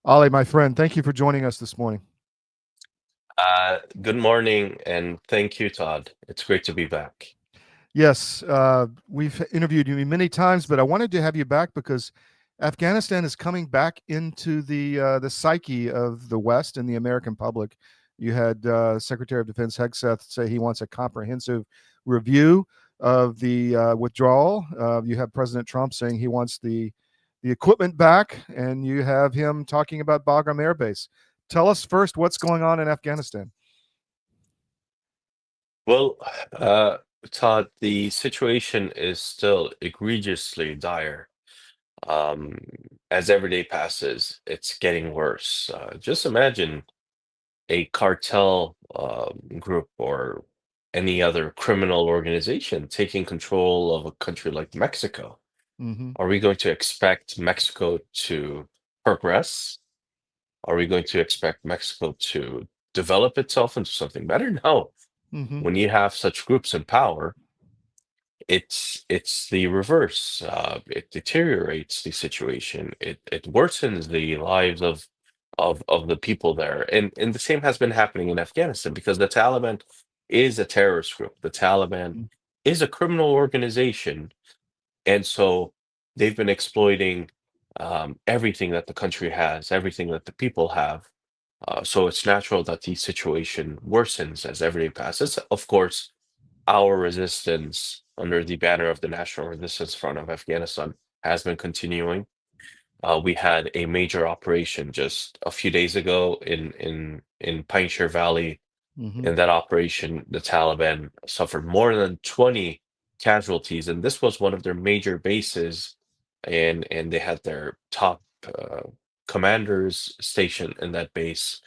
Ali, my friend, thank you for joining us this morning. Good morning, and thank you, Todd. It's great to be back. Yes, we've interviewed you many times, but I wanted to have you back because Afghanistan is coming back into the psyche of the West and the American public. You had Secretary of Defense Hegseth say he wants a comprehensive review of the withdrawal. You have President Trump saying he wants the equipment back, and you have him talking about Bagram Air Base. Tell us first what's going on in Afghanistan. Well, uh, Todd, the situation is still egregiously dire. Um, as every day passes, it's getting worse. Just imagine a cartel group or any other criminal organization taking control of a country like Mexico. Mm-hmm. Are we going to expect Mexico to progress? Are we going to expect Mexico to develop itself into something better? No. Mm-hmm. When you have such groups in power, it's the reverse. It deteriorates the situation. It worsens the lives of the people there. And the same has been happening in Afghanistan because the Taliban is a terrorist group. The Taliban is a criminal organization, and so they've been exploiting everything that the country has, everything that the people have. So it's natural that the situation worsens as every day passes. Of course, our resistance under the banner of the National Resistance Front of Afghanistan has been continuing. We had a major operation just a few days ago in Pineshare Valley. Mm-hmm. In that operation, the Taliban suffered more than 20 casualties, and this was one of their major bases, and they had their top commanders stationed in that base.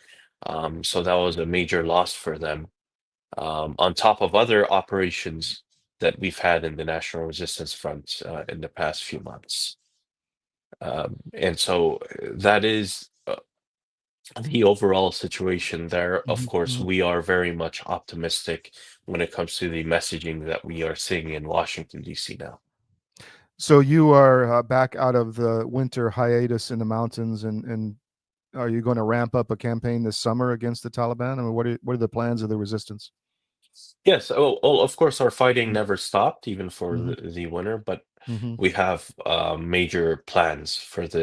So that was a major loss for them, on top of other operations that we've had in the National Resistance Front in the past few months. And so that is the overall situation there. Of course, Mm-hmm. we are very much optimistic when it comes to the messaging that we are seeing in Washington, D.C. now. So you are back out of the winter hiatus in the mountains, and are you going to ramp up a campaign this summer against the Taliban? I mean, what are the plans of the resistance? Yes, of course, our fighting never stopped, even for Mm-hmm. the winter, but Mm-hmm. we have major plans for Mm-hmm.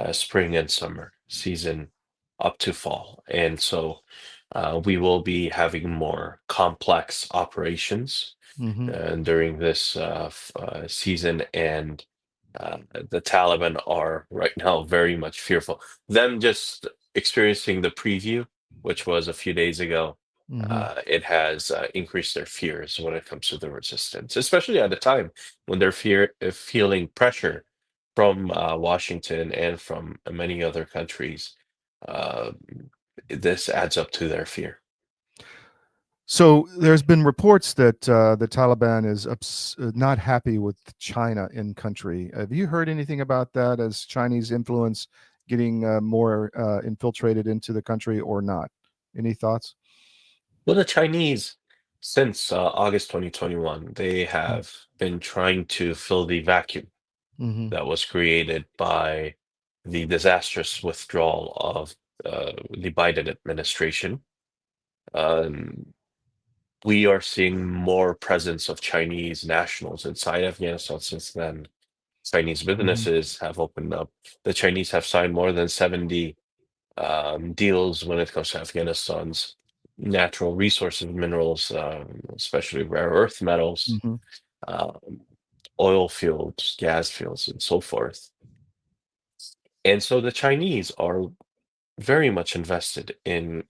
this spring and summer season up to fall. And so we will be having more complex operations Mm-hmm. during this season, and the Taliban are right now very much fearful. Them just experiencing the preview, which was a few days ago, Mm-hmm. it has increased their fears when it comes to the resistance, especially at a time when they're feeling pressure from Washington and from many other countries. Uh, this adds up to their fear. So there's been reports that the Taliban is not happy with China in country. Have you heard anything about that? As Chinese influence getting more infiltrated into the country or not? Any thoughts? Well, the Chinese, since August 2021, they have been trying to fill the vacuum Mm-hmm. that was created by the disastrous withdrawal of the Biden administration. Um, we are seeing more presence of Chinese nationals inside Afghanistan since then. Chinese Mm-hmm. businesses have opened up. The Chinese have signed more than 70 deals when it comes to Afghanistan's natural resources, minerals, especially rare earth metals, Mm-hmm. um, oil fields, gas fields, and so forth. And so the Chinese are very much invested in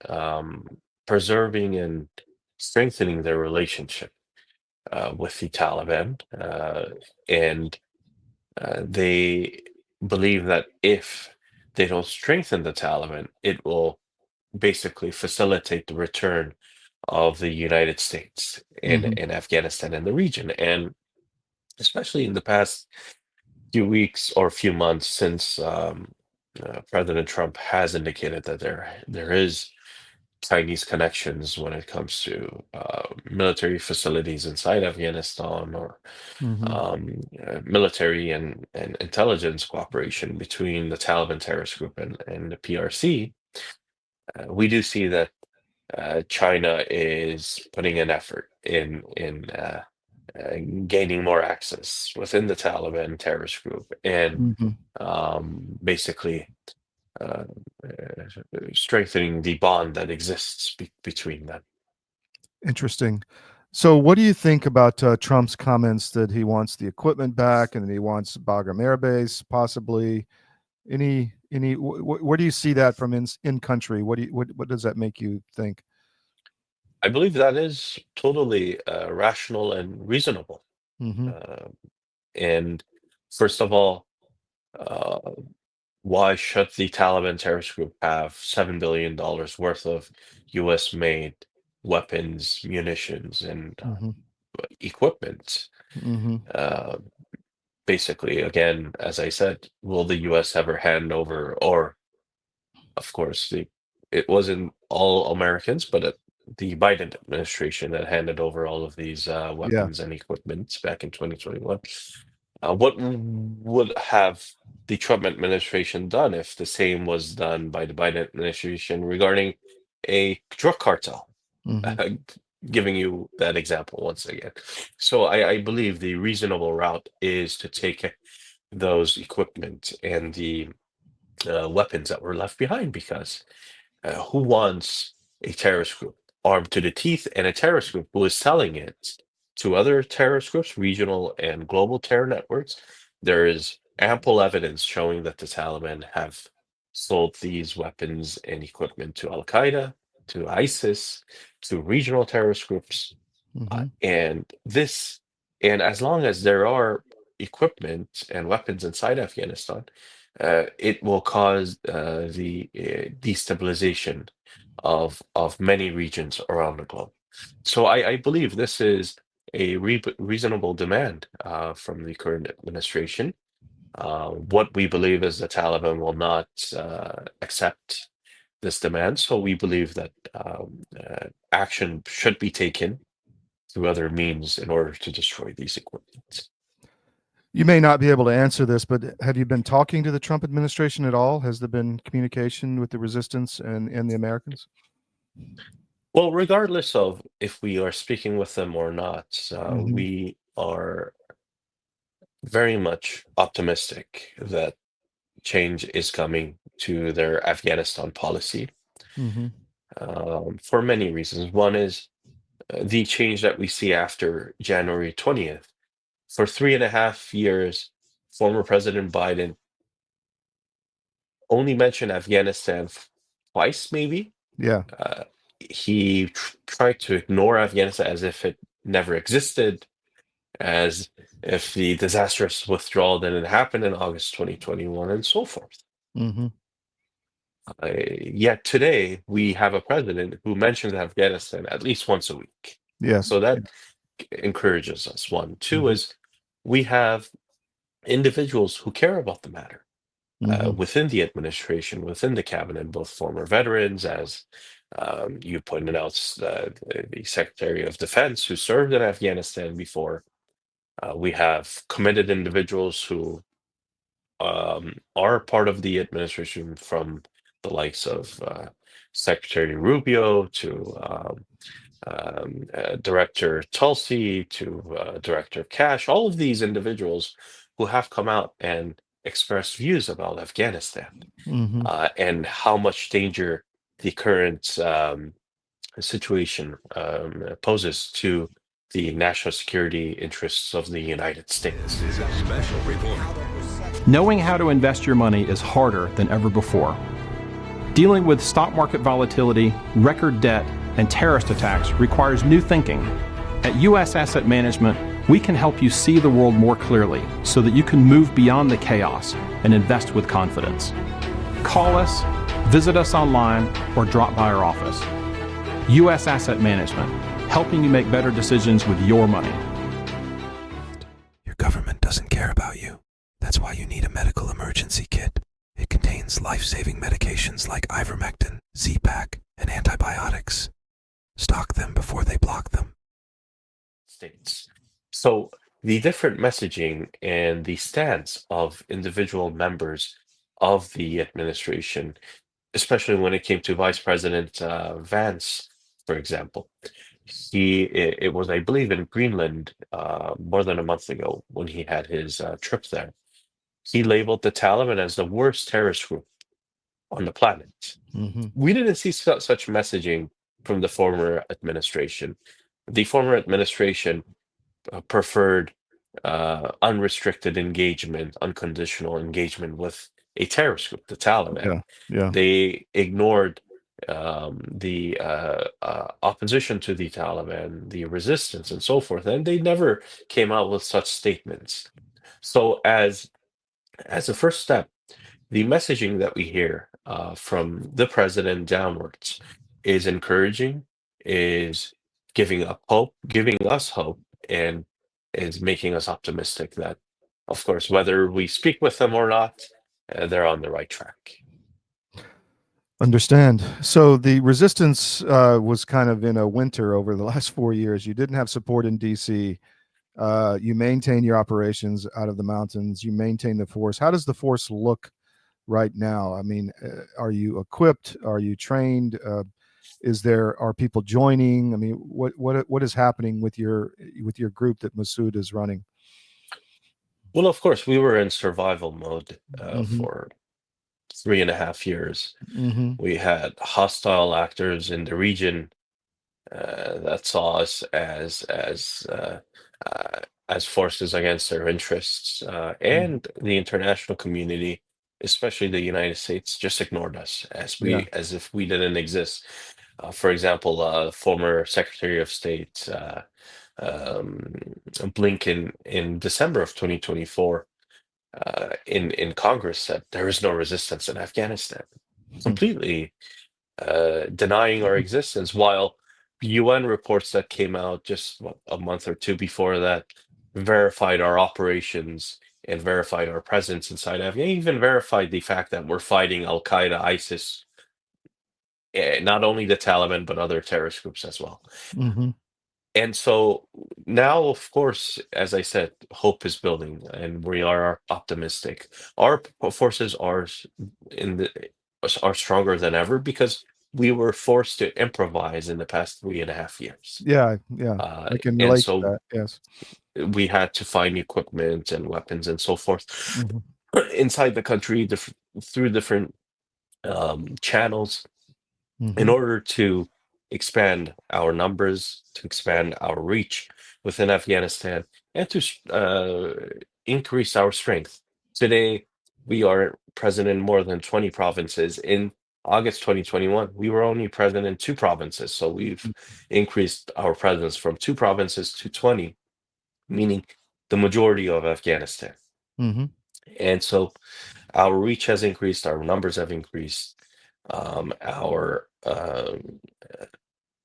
preserving and strengthening their relationship with the Taliban. And they believe that if they don't strengthen the Taliban, it will basically facilitate the return of the United States Mm-hmm. in Afghanistan and the region. And especially in the past few weeks or few months since President Trump has indicated that there is Chinese connections when it comes to military facilities inside Afghanistan, or Hmm. military and intelligence cooperation between the Taliban terrorist group and the PRC. We do see that China is putting an effort in gaining more access within the Taliban terrorist group, and Hmm. basically uh, strengthening the bond that exists between them. Interesting. So, what do you think about Trump's comments that he wants the equipment back and that he wants Bagram Air Base, possibly? Where do you see that from in country? What does that make you think? I believe that is totally rational and reasonable. Hmm. Uh, and first of all, uh, why should the Taliban terrorist group have $7 billion worth of US made weapons, munitions, and Hmm. equipment? Hmm. Uh, Basically, again, as I said, will the US ever hand over, or of course, it wasn't all Americans, but the Biden administration that handed over all of these Yeah. weapons and equipment back in 2021. What would have the Trump administration done if the same was done by the Biden administration regarding a drug cartel? Hmm. Giving you that example once again. So I believe the reasonable route is to take those equipment and the weapons that were left behind, because who wants a terrorist group armed to the teeth, and a terrorist group who is selling it to other terrorist groups, regional and global terror networks? There is ample evidence showing that the Taliban have sold these weapons and equipment to Al Qaeda, to ISIS, to regional terrorist groups. Hmm. And this, and as long as there are equipment and weapons inside Afghanistan, it will cause the destabilization of many regions around the globe. So I believe this is a reasonable demand from the current administration. What we believe is the Taliban will not accept this demand, so we believe that action should be taken through other means in order to destroy these equipment. You may not be able to answer this, but have you been talking to the Trump administration at all? Has there been communication with the resistance and the Americans? Well, regardless of if we are speaking with them or not, Hmm. we are very much optimistic that change is coming to their Afghanistan policy Hmm. for many reasons. One is the change that we see after January 20th. For 3.5 years, former President Biden only mentioned Afghanistan twice, maybe. Yeah. Uh, he tried to ignore Afghanistan as if it never existed, as if the disastrous withdrawal didn't happen in August 2021, and so forth. Hmm. Yet today, we have a president who mentions Afghanistan at least once a week. Yes. So that encourages us. One. Two Hmm. is we have individuals who care about the matter Hmm. within the administration, within the cabinet, both former veterans, as you pointed out, the Secretary of Defense who served in Afghanistan before. We have committed individuals who are part of the administration, from the likes of Secretary Rubio to Director Tulsi to Director Cash, all of these individuals who have come out and expressed views about Afghanistan Hmm. and how much danger the current situation poses to the national security interests of the United States. This is a special report. Knowing how to invest your money is harder than ever before. Dealing with stock market volatility, record debt, and terrorist attacks requires new thinking. At U.S. Asset Management, we can help you see the world more clearly so that you can move beyond the chaos and invest with confidence. Call us, visit us online, or drop by our office. U.S. Asset Management, helping you make better decisions with your money. Your government doesn't care about you. That's why you need a medical emergency kit. It contains life-saving medications like ivermectin, Z-Pak, and antibiotics. Stock them before they block them. States. So the different messaging and the stance of individual members of the administration, especially when it came to Vice President Vance, for example, it was, I believe, in Greenland more than a month ago when he had his trip there. He labeled the Taliban as the worst terrorist group on the planet. Mm-hmm. We didn't see such messaging from the former administration. The former administration preferred unrestricted engagement, unconditional engagement with a terrorist group, the Taliban. Yeah. Yeah. They ignored the opposition to the Taliban, the resistance, and so forth, and they never came out with such statements. So, as a first step, the messaging that we hear from the president downwards is encouraging, is giving us hope, and is making us optimistic that, of course, whether we speak with them or not, they're on the right track. Understand. So the resistance was kind of in a winter over the last 4 years. You didn't have support in DC. You maintain your operations out of the mountains. You maintain the force. How does the force look right now? I mean, are you equipped? Are you trained? Are people joining? I mean, what is happening with your group that Masood is running? Well, of course, we were in survival mode Mhm. for 3.5 years. Mm-hmm. We had hostile actors in the region that saw us as forces against their interests, and the international community, especially the United States, just ignored us Yeah. as if we didn't exist. For example, former Secretary of State um, Blinken in December of 2024 in Congress said there is no resistance in Afghanistan, completely denying our existence, while UN reports that came out just a month or two before that verified our operations and verified our presence inside Afghanistan, even verified the fact that we're fighting Al Qaeda, ISIS, not only the Taliban, but other terrorist groups as well. Mm-hmm. And so now, of course, as I said, hope is building, and we are optimistic. Our forces are stronger than ever because we were forced to improvise in the past 3.5 years. Yeah. Yeah. I can And relate to so that. Yes. we had to find equipment and weapons and so forth Mm-hmm. inside the country through different channels in Mm-hmm. order to expand our numbers, to expand our reach within Afghanistan, and to increase our strength. Today, we are present in more than 20 provinces. In August 2021, we were only present in 2 provinces. So we've increased our presence from 2 provinces to 20, meaning the majority of Afghanistan. Mm-hmm. And so our reach has increased, our numbers have increased, our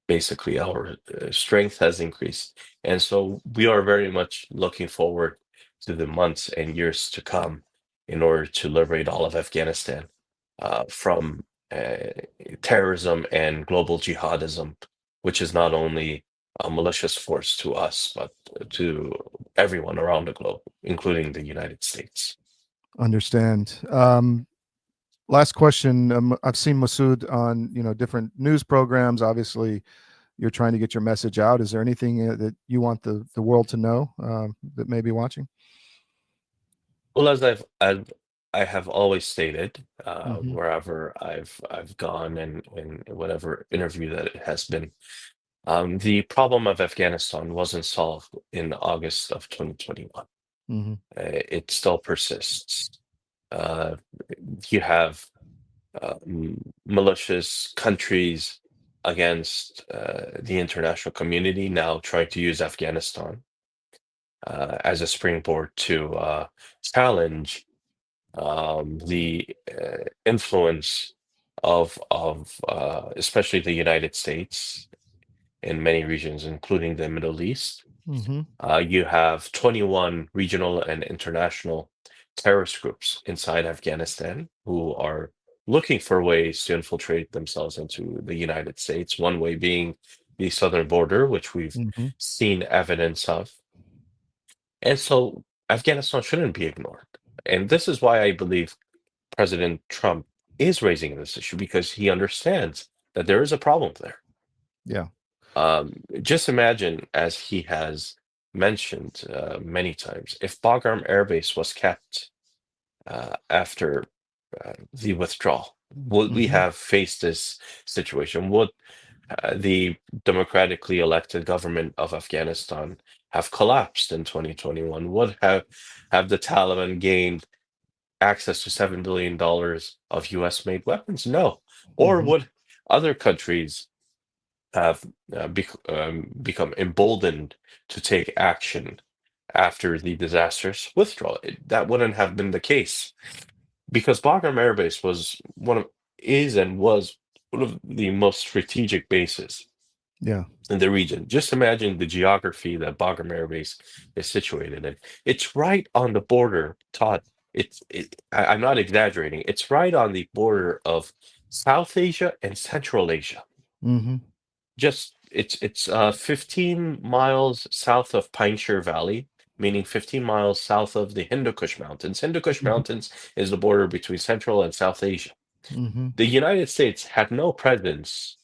basically our strength has increased, and so we are very much looking forward to the months and years to come in order to liberate all of Afghanistan from terrorism and global jihadism, which is not only a malicious force to us, but to everyone around the globe, including the United States. Understand. Last question. I've seen Masood on different news programs. Obviously, you're trying to get your message out. Is there anything that you want the world to know that may be watching? Well, I have always stated, Mm-hmm. wherever I've gone and in whatever interview that it has been, the problem of Afghanistan wasn't solved in August of 2021. Mm-hmm. It still persists. Uh, you have malicious countries against the international community now trying to use Afghanistan as a springboard to challenge the influence of especially the United States in many regions, including the Middle East. Mm-hmm. You have 21 regional and international terrorist groups inside Afghanistan who are looking for ways to infiltrate themselves into the United States, one way being the southern border, which we've Hmm. seen evidence of. And so Afghanistan shouldn't be ignored. And this is why I believe President Trump is raising this issue, because he understands that there is a problem there. Yeah. Just imagine, as he has mentioned many times, if Bagram Air Base was kept after the withdrawal, would we Hmm. have faced this situation? Would the democratically elected government of Afghanistan have collapsed in 2021? Would have the Taliban gained access to $7 billion of US-made weapons? No. Or Hmm. would other countries have become emboldened to take action after the disastrous withdrawal? That wouldn't have been the case, because Bagram Air Base was one of the most strategic bases Yeah. in the region. Just imagine the geography that Bagram Air Base is situated in. It's right on the border, Todd. I'm not exaggerating. It's right on the border of South Asia and Central Asia. Hmm. It's 15 miles south of Pineshire Valley, meaning 15 miles south of the Hindu Kush Mountains. Hindu Kush Mountains is the border between Central and South Asia. Hmm. The United States had no presence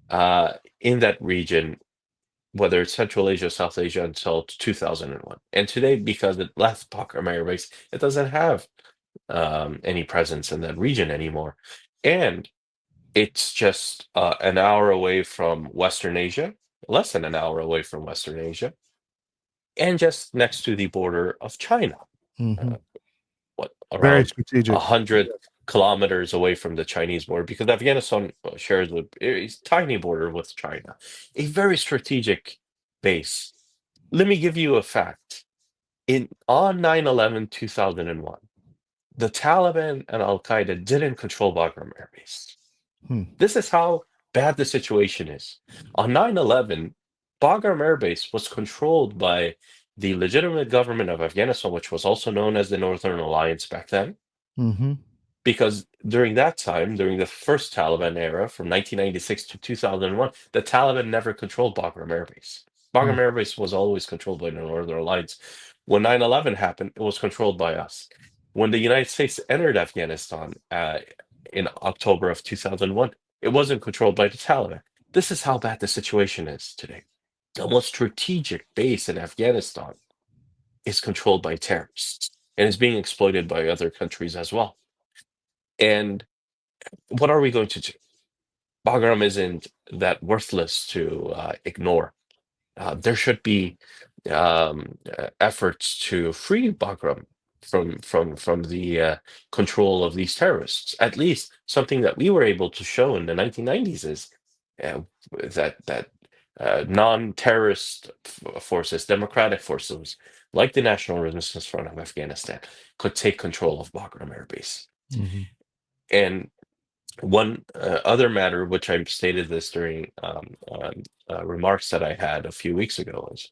in that region, whether it's Central Asia, South Asia, until 2001. And today, because it left Bagram Air Base, it doesn't have any presence in that region anymore. And it's just an hour away from Western Asia, less than an hour away from Western Asia, and just next to the border of China. Hmm. Very Around strategic. 100 kilometers away from the Chinese border, because Afghanistan shares a tiny border with China, a very strategic base. Let me give you a fact. On 9/11, 2001, the Taliban and Al Qaeda didn't control Bagram Air Base. Hmm. This is how bad the situation is. On 9/11, Bagram Air Base was controlled by the legitimate government of Afghanistan, which was also known as the Northern Alliance back then, Hmm. because during that time, during the first Taliban era from 1996 to 2001, the Taliban never controlled Bagram Air Base. Bagram Air Base was always controlled by the Northern Alliance. When 9/11 happened, it was controlled by us. When the United States entered Afghanistan in October of 2001, it wasn't controlled by the Taliban. This is how bad the situation is today. The most strategic base in Afghanistan is controlled by terrorists and is being exploited by other countries as well. And what are we going to do? Bagram isn't that worthless to ignore. There should be efforts to free Bagram from the control of these terrorists. At least something that we were able to show in the 1990s is that non-terrorist forces, democratic forces like the National Resistance Front of Afghanistan, could take control of Bagram Air Base. Hmm. And one other matter, which I stated this during remarks that I had a few weeks ago, is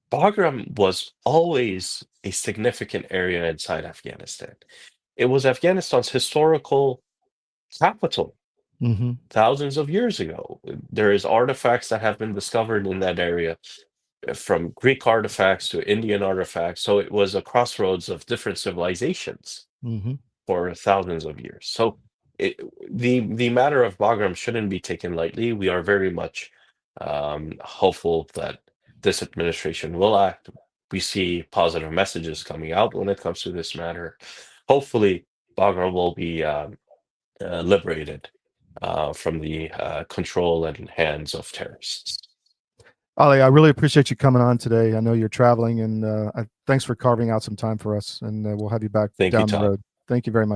Bagram was always a significant area inside Afghanistan. It was Afghanistan's historical capital Hmm. thousands of years ago. There is artifacts that have been discovered in that area, from Greek artifacts to Indian artifacts. So it was a crossroads of different civilizations Hmm. for thousands of years. So the matter of Bagram shouldn't be taken lightly. We are very much hopeful that this administration will act. We see positive messages coming out when it comes to this matter. Hopefully, Bagram will be liberated from the control and hands of terrorists. Ali, I really appreciate you coming on today. I know you're traveling, and thanks for carving out some time for us. And we'll have you back Thank you, down the Todd. road. Thank you very much.